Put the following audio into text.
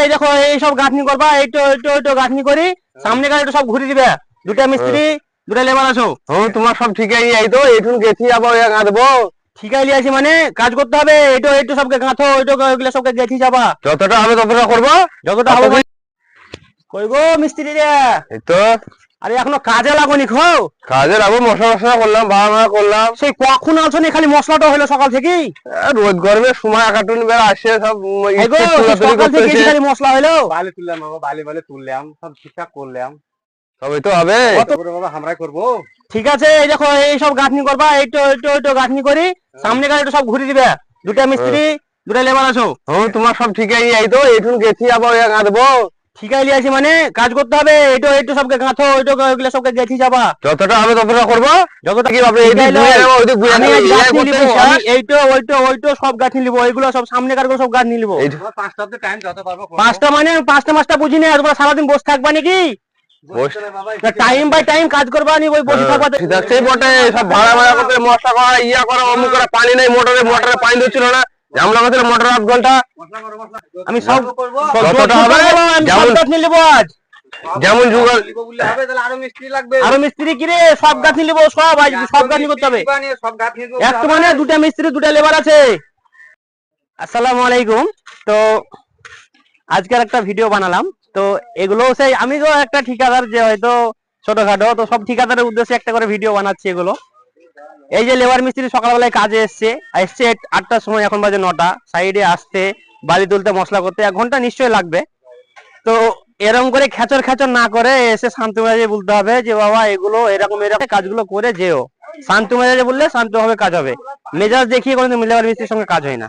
এই দেখো এই সব গাঁথনি করবা, এইটো গাঁথনি করি সামনে গাড়ি সব ঘুরে দিবে। দুটা মিস্ত্রি দুটা লেবার আছো। তোমার সব ঠিকাই এই তো এইটুন গেছি আবার গাঁথবো। ঠিকাই লিয়েছি মানে কাজ করতে হবে, এইটো সবকে গাঁথো, ওইগুলো সবকে গেছি যাবা। যতটা হবে ততটা করবো, যতটা হবে। কই গো মিস্ত্রি রে? এই তো আরে এখনো কাজে লাগোনি খো? কাজে লাগবো, মশলা করলাম, ভাড়া করলাম। সেই কখন আছো নি, খালি মশলাটা হলো সকাল থেকেই। রোদ গরমে সময় কাটুন বেড়া আসে সব সকাল থেকে খালি মশলা হলো। বালি তুললাম বাবা, বালি তুললাম, সব ঠিকঠাক করলাম। সবই তো হবে। বাবা আমরাই করবো। ঠিক আছে, এই দেখো এই সব গাঁথনি করবা, এইটো গাঁথনি করি সামনে গাড়ি সব ঘুরে দিবে। দুটা মিস্ত্রি দুটা লেবার আছো। তোমার সব ঠিকাই এই তো এইটুন গেছি আবার গাঁথবো। ঠিকাই লিয়েছি মানে কাজ করতে হবে, এইটো সবকে গাঁথো, ওইগুলো সবকে গেছি যাবা। যতটা হবে ততটা করবো। যতটা কি ভাবে এইদিক ঘুরে যাবো, ওইদিক ঘুরে আমি যাবো, গাঁথনি করতে নিবো, আমি শেষ। ওইটো সব গাঁথনি নিবো, এইগুলো সব সামনে কারগুলো সব গাঁথনি নিবো। পাঁচটাতে টাইম যত পারবো করবো। পাঁচটা মানে পাঁচটা বুঝি না, তোমরা সারাদিন বসে থাকবা নাকি? টাইম বাই টাইম কাজ করবা নি, ওই বসে থাকবা। সেই বটে সব ভাড়া করতে মশলা করা ইয়া করা অমুক করা, পানি নেই মোটরে পানি দিচ্ছিল না, জামলা করছিল মোটর 8 ঘন্টা। আমি সব যতটা হবে যেমন গাঁথনি নিবো আজ। যেমন যুগল হবে তাহলে আরো মিস্ত্রি লাগবে। আরো মিস্ত্রি কিরে সব গাঁথনি নিবো, সব আজ সব গাঁথনি করতে হবে। সব গাঁথনি একটু মানে দুটা মিস্ত্রি দুটা লেবার আছে। আসসালামু আলাইকুম। তো আজকের একটা ভিডিও বানালাম। তো এগুলো সেই আমি তো একটা ঠিকাদার, যে হয়তো ছোটখাটো, তো সব ঠিকাদারের উদ্দেশ্যে একটা করে ভিডিও বানাচ্ছি এগুলো। এই যে লেবার মিস্ত্রি সকালবেলায় কাজে এসছে 8টার সময়, এখন বাজে 9টা। সাইডে আসতে, বালি তুলতে, মশলা করতে 1 ঘন্টা নিশ্চয়ই লাগবে। তো এরকম করে খেচর না করে এসে শান্ত মেজাজে বলতে হবে যে বাবা এগুলো এরকম কাজগুলো করে যেও। শান্ত মেজাজে বললে শান্তভাবে কাজ হবে। মেজাজ দেখিয়ে কোনোদিন লেবার মিস্ত্রির সঙ্গে কাজ হয় না।